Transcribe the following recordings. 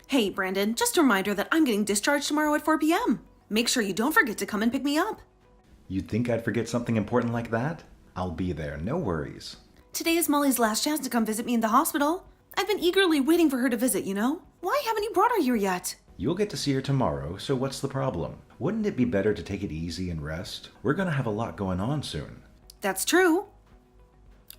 Hey, Brandon, just a reminder that I'm getting discharged tomorrow at 4 p.m. Make sure you don't forget to come and pick me up. You'd think I'd forget something important like that? I'll be there, no worries. Today is Molly's last chance to come visit me in the hospital. I've been eagerly waiting for her to visit, you know? Why haven't you brought her here yet? You'll get to see her tomorrow, so what's the problem? Wouldn't it be better to take it easy and rest? We're gonna have a lot going on soon. That's true.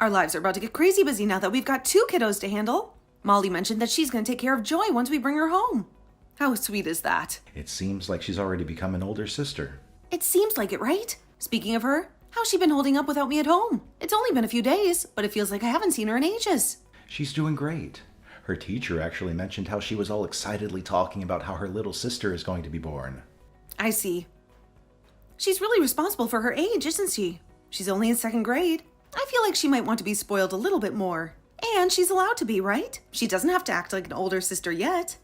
Our lives are about to get crazy busy now that we've got 2 kiddos to handle. Molly mentioned that she's going to take care of Joy once we bring her home. How sweet is that? It seems like she's already become an older sister. It seems like it, right? Speaking of her, how's she been holding up without me at home? It's only been a few days, but it feels like I haven't seen her in ages. She's doing great. Her teacher actually mentioned how she was all excitedly talking about how her little sister is going to be born. I see. She's really responsible for her age, isn't she? She's only in 2nd grade. I feel like she might want to be spoiled a little bit more. And she's allowed to be, right? She doesn't have to act like an older sister yet.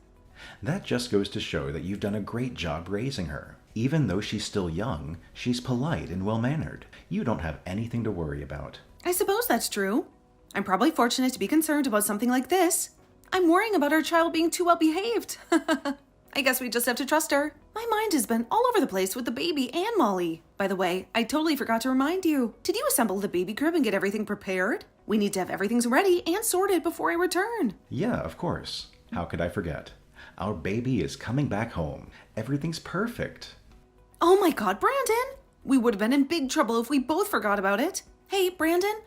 That just goes to show that you've done a great job raising her. Even though she's still young, she's polite and well-mannered. You don't have anything to worry about. I suppose that's true. I'm probably fortunate to be concerned about something like this. I'm worrying about our child being too well-behaved. I guess we just have to trust her. My mind has been all over the place with the baby and Molly. By the way, I totally forgot to remind you. Did you assemble the baby crib and get everything prepared? We need to have everything ready and sorted before I return. Yeah, of course. How could I forget? Our baby is coming back home. Everything's perfect. Oh my God, Brandon! We would have been in big trouble if we both forgot about it. Hey, Brandon,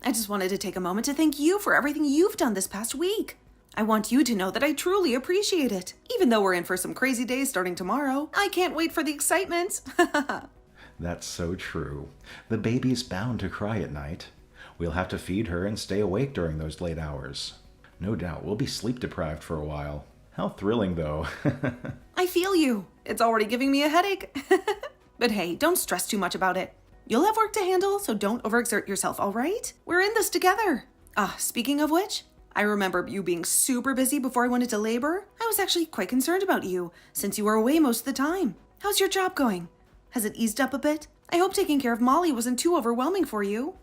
I just wanted to take a moment to thank you for everything you've done this past week. I want you to know that I truly appreciate it. Even though we're in for some crazy days starting tomorrow, I can't wait for the excitement. That's so true. The baby's bound to cry at night. We'll have to feed her and stay awake during those late hours. No doubt we'll be sleep deprived for a while. How thrilling, though. I feel you. It's already giving me a headache. But hey, don't stress too much about it. You'll have work to handle, so don't overexert yourself, all right? We're in this together. Speaking of which, I remember you being super busy before I went into labor. I was actually quite concerned about you, since you were away most of the time. How's your job going? Has it eased up a bit? I hope taking care of Molly wasn't too overwhelming for you.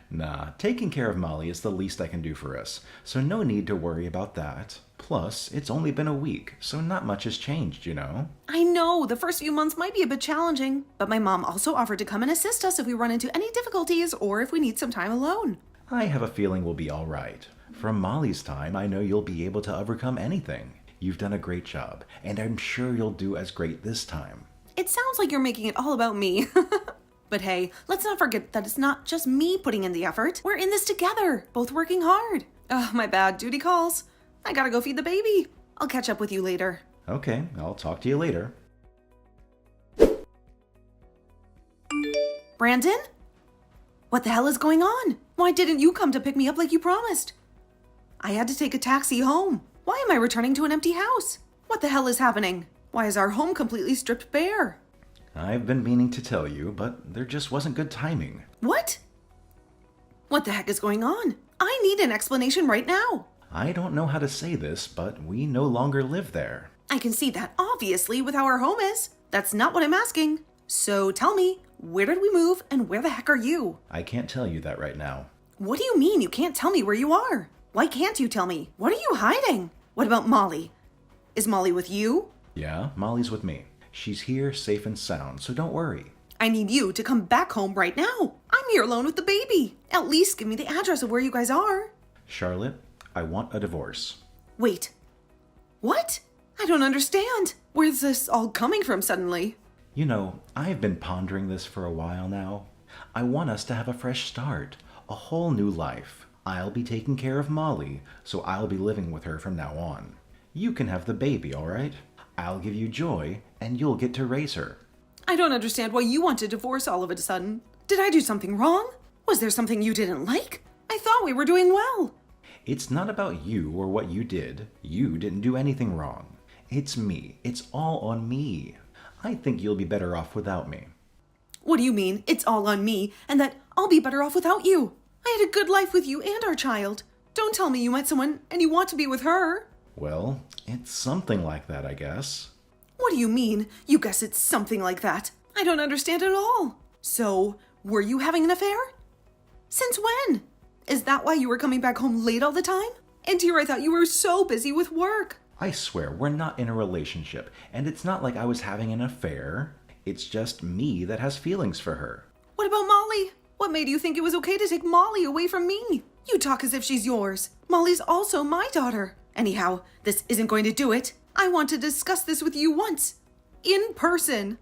Nah, taking care of Molly is the least I can do for us, so no need to worry about that. Plus, it's only been a week, so not much has changed, you know? I know, the first few months might be a bit challenging, but my mom also offered to come and assist us if we run into any difficulties or if we need some time alone. I have a feeling we'll be all right. From Molly's time, I know you'll be able to overcome anything. You've done a great job, and I'm sure you'll do as great this time. It sounds like you're making it all about me. But hey, let's not forget that it's not just me putting in the effort. We're in this together, both working hard. My bad, duty calls. I gotta go feed the baby. I'll catch up with you later. Okay, I'll talk to you later. Brandon? What the hell is going on? Why didn't you come to pick me up like you promised? I had to take a taxi home. Why am I returning to an empty house? What the hell is happening? Why is our home completely stripped bare? I've been meaning to tell you, but there just wasn't good timing. What? What the heck is going on? I need an explanation right now. I don't know how to say this, but we no longer live there. I can see that obviously with how our home is. That's not what I'm asking. So tell me, where did we move and where the heck are you? I can't tell you that right now. What do you mean you can't tell me where you are? Why can't you tell me? What are you hiding? What about Molly? Is Molly with you? Yeah, Molly's with me. She's here, safe and sound, so don't worry. I need you to come back home right now. I'm here alone with the baby. At least give me the address of where you guys are. Charlotte, I want a divorce. Wait. What? I don't understand. Where's this all coming from suddenly? You know, I've been pondering this for a while now. I want us to have a fresh start, a whole new life. I'll be taking care of Molly, so I'll be living with her from now on. You can have the baby, all right? I'll give you Joy, and you'll get to raise her. I don't understand why you want a divorce all of a sudden. Did I do something wrong? Was there something you didn't like? I thought we were doing well. It's not about you or what you did. You didn't do anything wrong. It's me. It's all on me. I think you'll be better off without me. What do you mean, it's all on me, and that I'll be better off without you? I had a good life with you and our child. Don't tell me you met someone and you want to be with her. Well, it's something like that, I guess. What do you mean? You guess it's something like that? I don't understand at all. So, were you having an affair? Since when? Is that why you were coming back home late all the time? And here I thought you were so busy with work. I swear, we're not in a relationship, and it's not like I was having an affair. It's just me that has feelings for her. What about Molly? What made you think it was okay to take Molly away from me? You talk as if she's yours. Molly's also my daughter. Anyhow, this isn't going to do it. I want to discuss this with you once. In person.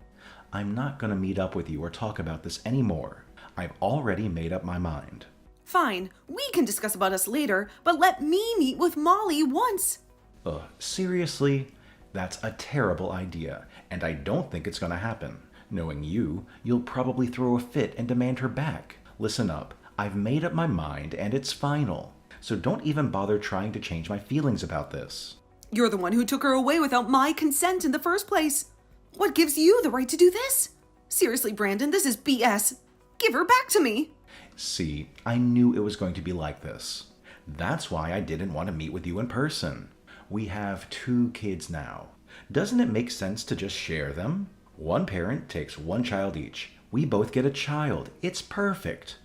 I'm not going to meet up with you or talk about this anymore. I've already made up my mind. Fine, we can discuss about us later, but let me meet with Molly once. Ugh, seriously? That's a terrible idea, and I don't think it's going to happen. Knowing you, you'll probably throw a fit and demand her back. Listen up, I've made up my mind and it's final. So don't even bother trying to change my feelings about this. You're the one who took her away without my consent in the first place. What gives you the right to do this? Seriously, Brandon, this is BS. Give her back to me. See, I knew it was going to be like this. That's why I didn't want to meet with you in person. We have 2 kids now. Doesn't it make sense to just share them? One parent takes 1 child each. We both get a child. It's perfect.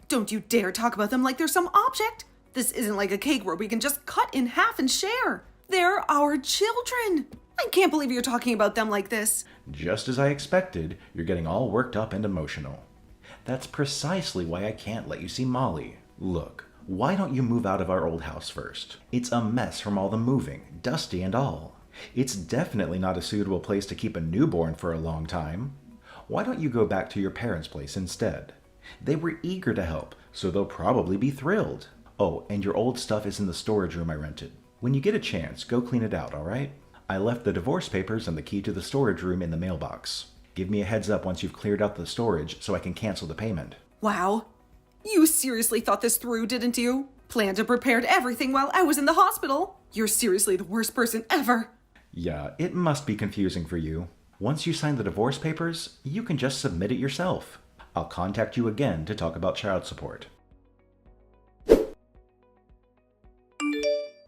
Don't you dare talk about them like they're some object. This isn't like a cake where we can just cut in half and share. They're our children. I can't believe you're talking about them like this. Just as I expected, you're getting all worked up and emotional. That's precisely why I can't let you see Molly. Look, why don't you move out of our old house first? It's a mess from all the moving, dusty and all. It's definitely not a suitable place to keep a newborn for a long time. Why don't you go back to your parents' place instead? They were eager to help, so they'll probably be thrilled. Oh, and your old stuff is in the storage room I rented. When you get a chance, go clean it out, all right? I left the divorce papers and the key to the storage room in the mailbox. Give me a heads up once you've cleared out the storage so I can cancel the payment. Wow. You seriously thought this through, didn't you? Planned and prepared everything while I was in the hospital. You're seriously the worst person ever. Yeah, it must be confusing for you. Once you sign the divorce papers, you can just submit it yourself. I'll contact you again to talk about child support.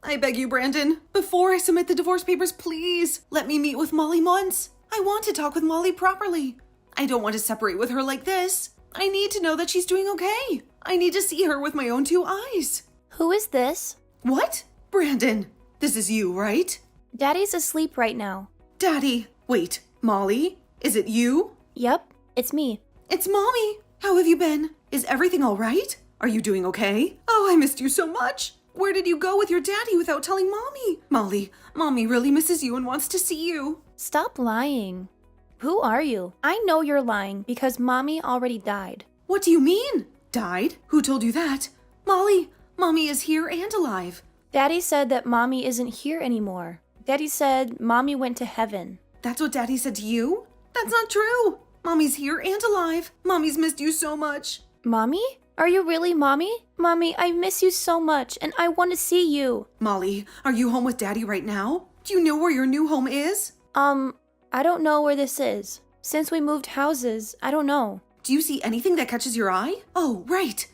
I beg you, Brandon, before I submit the divorce papers, please let me meet with Molly once. I want to talk with Molly properly. I don't want to separate with her like this. I need to know that she's doing okay. I need to see her with my own 2 eyes. Who is this? What? Brandon, this is you, right? Daddy's asleep right now. Daddy, wait, Molly? Is it you? Yep, it's me. It's Mommy. How have you been? Is everything all right? Are you doing okay? Oh, I missed you so much. Where did you go with your daddy without telling Mommy? Molly, Mommy really misses you and wants to see you. Stop lying. Who are you? I know you're lying because Mommy already died. What do you mean? Died? Who told you that? Molly, Mommy is here and alive. Daddy said that Mommy isn't here anymore. Daddy said Mommy went to heaven. That's what Daddy said to you? That's not true. Mommy's here and alive. Mommy's missed you so much. Mommy? Are you really Mommy? Mommy, I miss you so much and I want to see you. Molly, are you home with Daddy right now? Do you know where your new home is? I don't know where this is. Since we moved houses, I don't know. Do you see anything that catches your eye? Oh, right.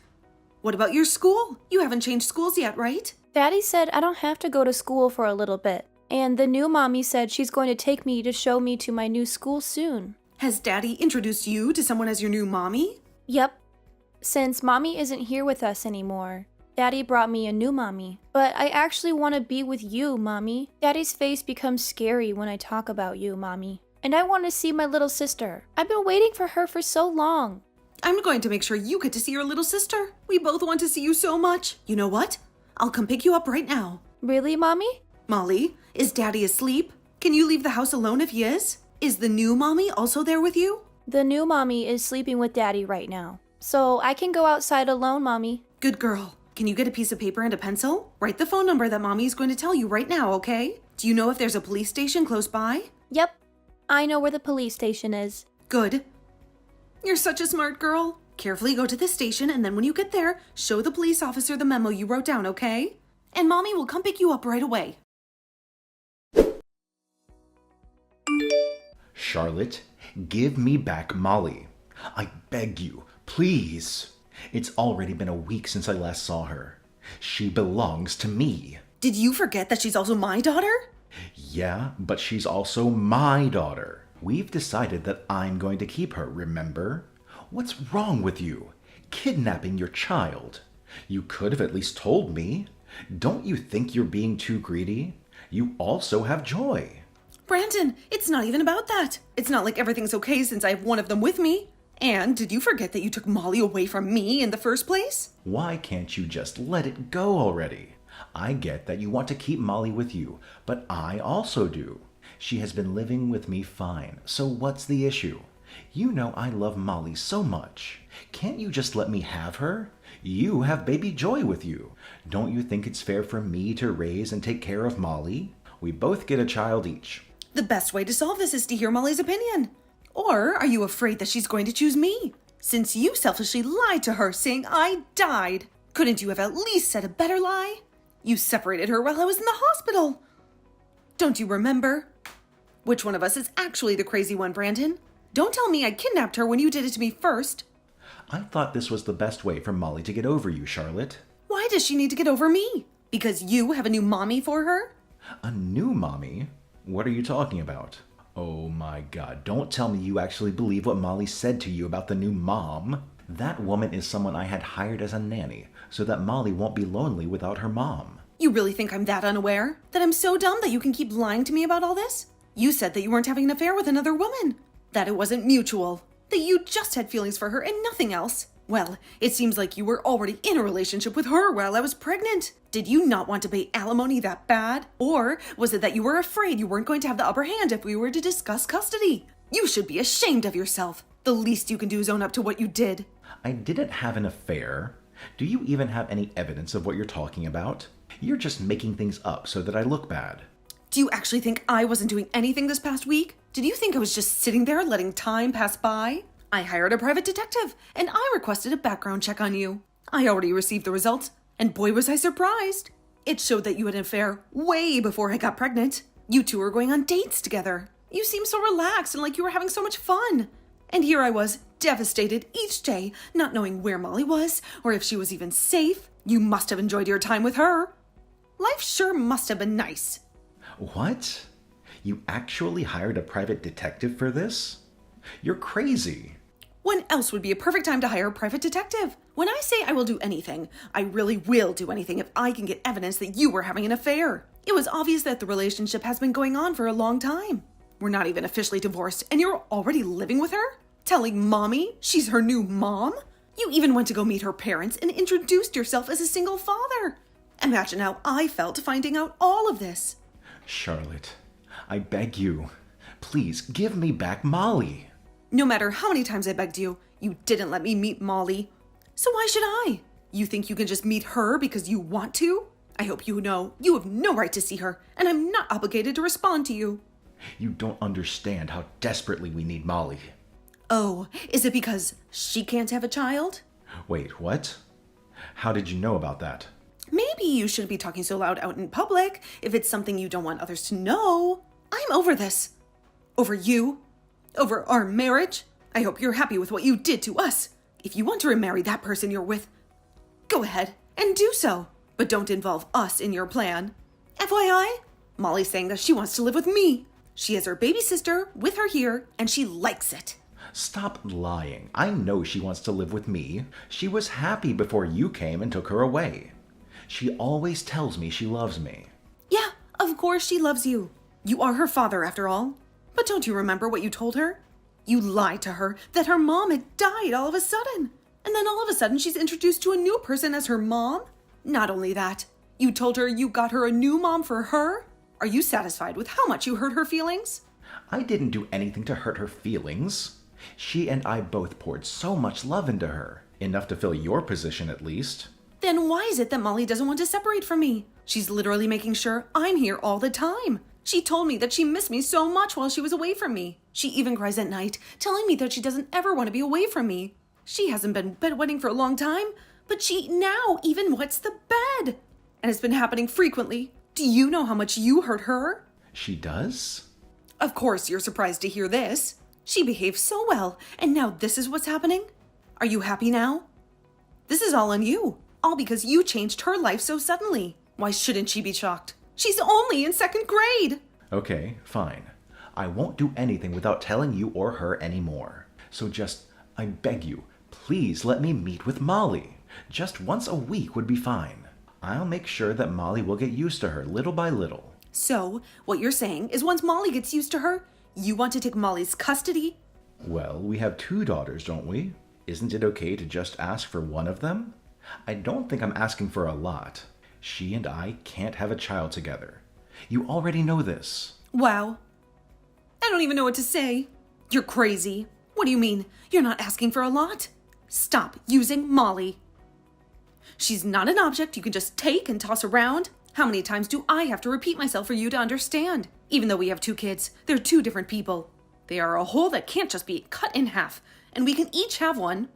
What about your school? You haven't changed schools yet, right? Daddy said I don't have to go to school for a little bit. And the new Mommy said she's going to take me to show me to my new school soon. Has Daddy introduced you to someone as your new Mommy? Yep. Since Mommy isn't here with us anymore, Daddy brought me a new Mommy. But I actually want to be with you, Mommy. Daddy's face becomes scary when I talk about you, Mommy. And I want to see my little sister. I've been waiting for her for so long. I'm going to make sure you get to see your little sister. We both want to see you so much. You know what? I'll come pick you up right now. Really, Mommy? Molly, is Daddy asleep? Can you leave the house alone if he is? Is the new Mommy also there with you? The new Mommy is sleeping with Daddy right now. So I can go outside alone, Mommy. Good girl. Can you get a piece of paper and a pencil? Write the phone number that Mommy's going to tell you right now, okay? Do you know if there's a police station close by? Yep. I know where the police station is. Good. You're such a smart girl. Carefully go to the station, and then when you get there, show the police officer the memo you wrote down, okay? And Mommy will come pick you up right away. Charlotte, give me back Molly. I beg you, please. It's already been a week since I last saw her. She belongs to me. Did you forget that she's also my daughter? Yeah, but she's also my daughter. We've decided that I'm going to keep her, remember? What's wrong with you? Kidnapping your child. You could have at least told me. Don't you think you're being too greedy? You also have joy. Brandon, it's not even about that. It's not like everything's okay since I have one of them with me. And did you forget that you took Molly away from me in the first place? Why can't you just let it go already? I get that you want to keep Molly with you, but I also do. She has been living with me fine, so what's the issue? You know I love Molly so much. Can't you just let me have her? You have baby Joy with you. Don't you think it's fair for me to raise and take care of Molly? We both get a child each. The best way to solve this is to hear Molly's opinion. Or are you afraid that she's going to choose me? Since you selfishly lied to her saying I died, couldn't you have at least said a better lie? You separated her while I was in the hospital. Don't you remember? Which one of us is actually the crazy one, Brandon? Don't tell me I kidnapped her when you did it to me first. I thought this was the best way for Molly to get over you, Charlotte. Why does she need to get over me? Because you have a new mommy for her? A new mommy? What are you talking about? Oh my God, don't tell me you actually believe what Molly said to you about the new mom. That woman is someone I had hired as a nanny, so that Molly won't be lonely without her mom. You really think I'm that unaware? That I'm so dumb that you can keep lying to me about all this? You said that you weren't having an affair with another woman. That it wasn't mutual. That you just had feelings for her and nothing else. Well, it seems like you were already in a relationship with her while I was pregnant. Did you not want to pay alimony that bad? Or was it that you were afraid you weren't going to have the upper hand if we were to discuss custody? You should be ashamed of yourself. The least you can do is own up to what you did. I didn't have an affair. Do you even have any evidence of what you're talking about? You're just making things up so that I look bad. Do you actually think I wasn't doing anything this past week? Did you think I was just sitting there letting time pass by? I hired a private detective, and I requested a background check on you. I already received the results, and boy was I surprised. It showed that you had an affair way before I got pregnant. You two were going on dates together. You seemed so relaxed and like you were having so much fun. And here I was, devastated each day, not knowing where Molly was, or if she was even safe. You must have enjoyed your time with her. Life sure must have been nice. What? You actually hired a private detective for this? You're crazy. When else would be a perfect time to hire a private detective? When I say I will do anything, I really will do anything if I can get evidence that you were having an affair. It was obvious that the relationship has been going on for a long time. We're not even officially divorced, and you're already living with her? Telling Mommy she's her new mom? You even went to go meet her parents and introduced yourself as a single father. Imagine how I felt finding out all of this. Charlotte, I beg you, please give me back Molly. No matter how many times I begged you, you didn't let me meet Molly. So why should I? You think you can just meet her because you want to? I hope you know you have no right to see her, and I'm not obligated to respond to you. You don't understand how desperately we need Molly. Oh, is it because she can't have a child? Wait, what? How did you know about that? Maybe you shouldn't be talking so loud out in public if it's something you don't want others to know. I'm over this. Over you. Over our marriage. I hope you're happy with what you did to us. If you want to remarry that person you're with, go ahead and do so. But don't involve us in your plan. FYI, Molly's saying that she wants to live with me. She has her baby sister with her here, and she likes it. Stop lying. I know she wants to live with me. She was happy before you came and took her away. She always tells me she loves me. Yeah, of course she loves you. You are her father after all. But don't you remember what you told her? You lied to her that her mom had died all of a sudden. And then all of a sudden she's introduced to a new person as her mom? Not only that, you told her you got her a new mom for her? Are you satisfied with how much you hurt her feelings? I didn't do anything to hurt her feelings. She and I both poured so much love into her. Enough to fill your position at least. Then why is it that Molly doesn't want to separate from me? She's literally making sure I'm here all the time. She told me that she missed me so much while she was away from me. She even cries at night, telling me that she doesn't ever want to be away from me. She hasn't been bedwetting for a long time, but she now even wets the bed. And it's been happening frequently. Do you know how much you hurt her? She does? Of course you're surprised to hear this. She behaved so well, and now this is what's happening? Are you happy now? This is all on you. All because you changed her life so suddenly. Why shouldn't she be shocked? She's only in 2nd grade. Okay, fine. I won't do anything without telling you or her anymore. So just, I beg you, please let me meet with Molly. Just once a week would be fine. I'll make sure that Molly will get used to her little by little. So, what you're saying is once Molly gets used to her, you want to take Molly's custody? Well, we have 2 daughters, don't we? Isn't it okay to just ask for one of them? I don't think I'm asking for a lot. She and I can't have a child together. You already know this. Wow. I don't even know what to say. You're crazy. What do you mean? You're not asking for a lot? Stop using Molly. She's not an object you can just take and toss around. How many times do I have to repeat myself for you to understand? Even though we have 2 kids, they're 2 different people. They are a whole that can't just be cut in half, and we can each have one.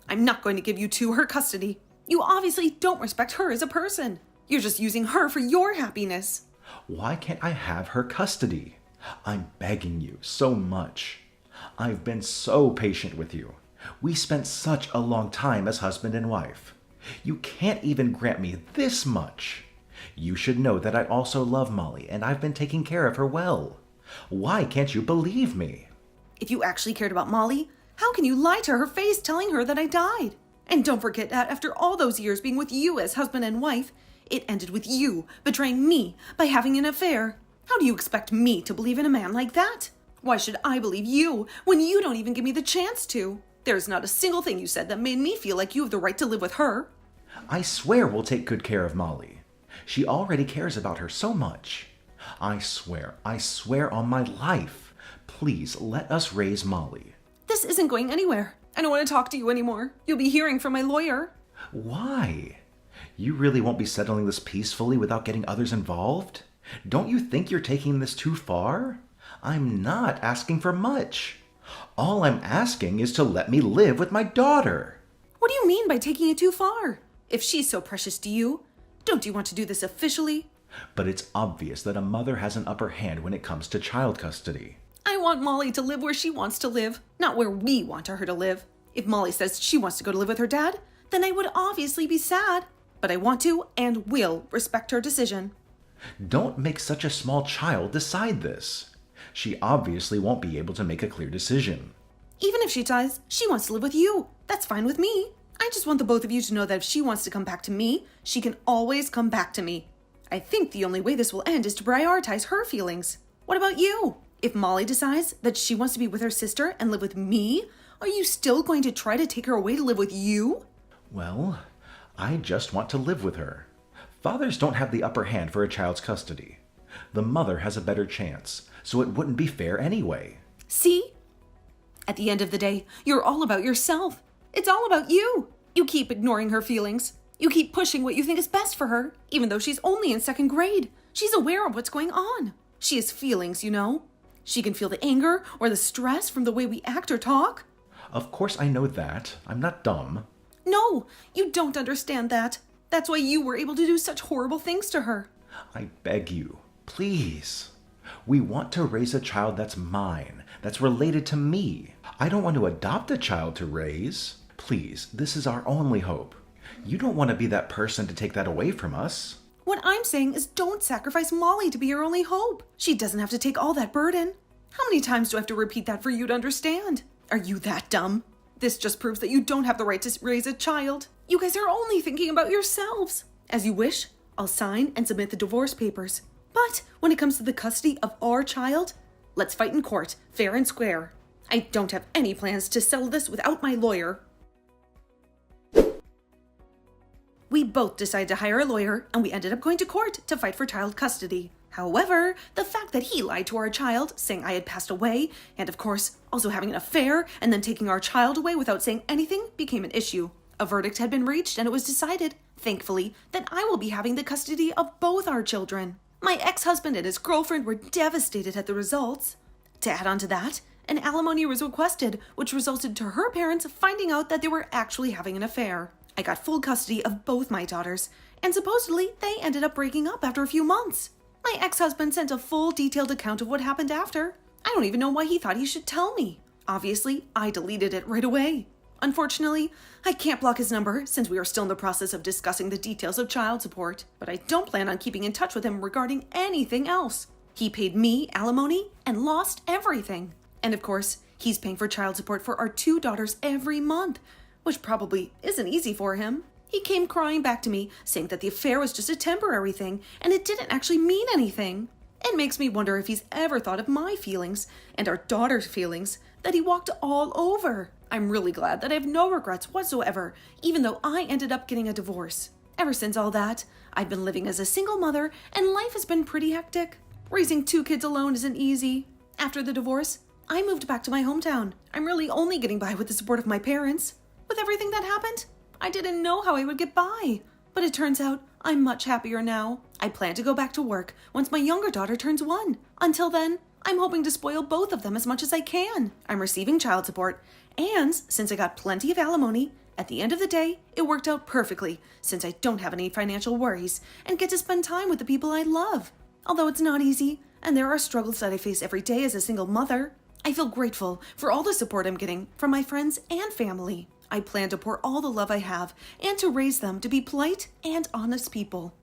I'm not going to give you 2 her custody. You obviously don't respect her as a person. You're just using her for your happiness. Why can't I have her custody? I'm begging you so much. I've been so patient with you. We spent such a long time as husband and wife. You can't even grant me this much. You should know that I also love Molly, and I've been taking care of her well. Why can't you believe me? If you actually cared about Molly, how can you lie to her face telling her that I died? And don't forget that after all those years being with you as husband and wife, it ended with you betraying me by having an affair. How do you expect me to believe in a man like that? Why should I believe you when you don't even give me the chance to? There's not a single thing you said that made me feel like you have the right to live with her. I swear we'll take good care of Molly. She already cares about her so much. I swear on my life. Please let us raise Molly. This isn't going anywhere. I don't want to talk to you anymore. You'll be hearing from my lawyer. Why? You really won't be settling this peacefully without getting others involved? Don't you think you're taking this too far? I'm not asking for much. All I'm asking is to let me live with my daughter. What do you mean by taking it too far? If she's so precious to you, don't you want to do this officially? But it's obvious that a mother has an upper hand when it comes to child custody. I want Molly to live where she wants to live, not where we want her to live. If Molly says she wants to go to live with her dad, then I would obviously be sad. But I want to and will respect her decision. Don't make such a small child decide this. She obviously won't be able to make a clear decision. Even if she says she wants to live with you, that's fine with me. I just want the both of you to know that if she wants to come back to me, she can always come back to me. I think the only way this will end is to prioritize her feelings. What about you? If Molly decides that she wants to be with her sister and live with me, are you still going to try to take her away to live with you? Well, I just want to live with her. Fathers don't have the upper hand for a child's custody. The mother has a better chance, so it wouldn't be fair anyway. See? At the end of the day, you're all about yourself. It's all about you. You keep ignoring her feelings. You keep pushing what you think is best for her, even though she's only in 2nd grade. She's aware of what's going on. She has feelings, you know. She can feel the anger or the stress from the way we act or talk. Of course I know that. I'm not dumb. No, you don't understand that. That's why you were able to do such horrible things to her. I beg you, please. We want to raise a child that's mine, that's related to me. I don't want to adopt a child to raise. Please, this is our only hope. You don't want to be that person to take that away from us. What I'm saying is don't sacrifice Molly to be your only hope. She doesn't have to take all that burden. How many times do I have to repeat that for you to understand? Are you that dumb? This just proves that you don't have the right to raise a child. You guys are only thinking about yourselves. As you wish, I'll sign and submit the divorce papers. But when it comes to the custody of our child, let's fight in court, fair and square. I don't have any plans to settle this without my lawyer. We both decided to hire a lawyer, and we ended up going to court to fight for child custody. However, the fact that he lied to our child, saying I had passed away, and of course, also having an affair, and then taking our child away without saying anything, became an issue. A verdict had been reached, and it was decided, thankfully, that I will be having the custody of both our children. My ex-husband and his girlfriend were devastated at the results. To add on to that, an alimony was requested, which resulted to her parents finding out that they were actually having an affair. I got full custody of both my daughters, and supposedly they ended up breaking up after a few months. My ex-husband sent a full detailed account of what happened after. I don't even know why he thought he should tell me. Obviously, I deleted it right away. Unfortunately, I can't block his number since we are still in the process of discussing the details of child support, but I don't plan on keeping in touch with him regarding anything else. He paid me alimony and lost everything. And of course, he's paying for child support for our 2 daughters every month, which probably isn't easy for him. He came crying back to me, saying that the affair was just a temporary thing, and it didn't actually mean anything. It makes me wonder if he's ever thought of my feelings and our daughter's feelings that he walked all over. I'm really glad that I have no regrets whatsoever, even though I ended up getting a divorce. Ever since all that, I've been living as a single mother and life has been pretty hectic. Raising 2 kids alone isn't easy. After the divorce, I moved back to my hometown. I'm really only getting by with the support of my parents. With everything that happened, I didn't know how I would get by. But it turns out I'm much happier now. I plan to go back to work once my younger daughter turns 1. Until then, I'm hoping to spoil both of them as much as I can. I'm receiving child support, and since I got plenty of alimony, at the end of the day, it worked out perfectly since I don't have any financial worries and get to spend time with the people I love. Although it's not easy, and there are struggles that I face every day as a single mother, I feel grateful for all the support I'm getting from my friends and family. I plan to pour all the love I have and to raise them to be polite and honest people.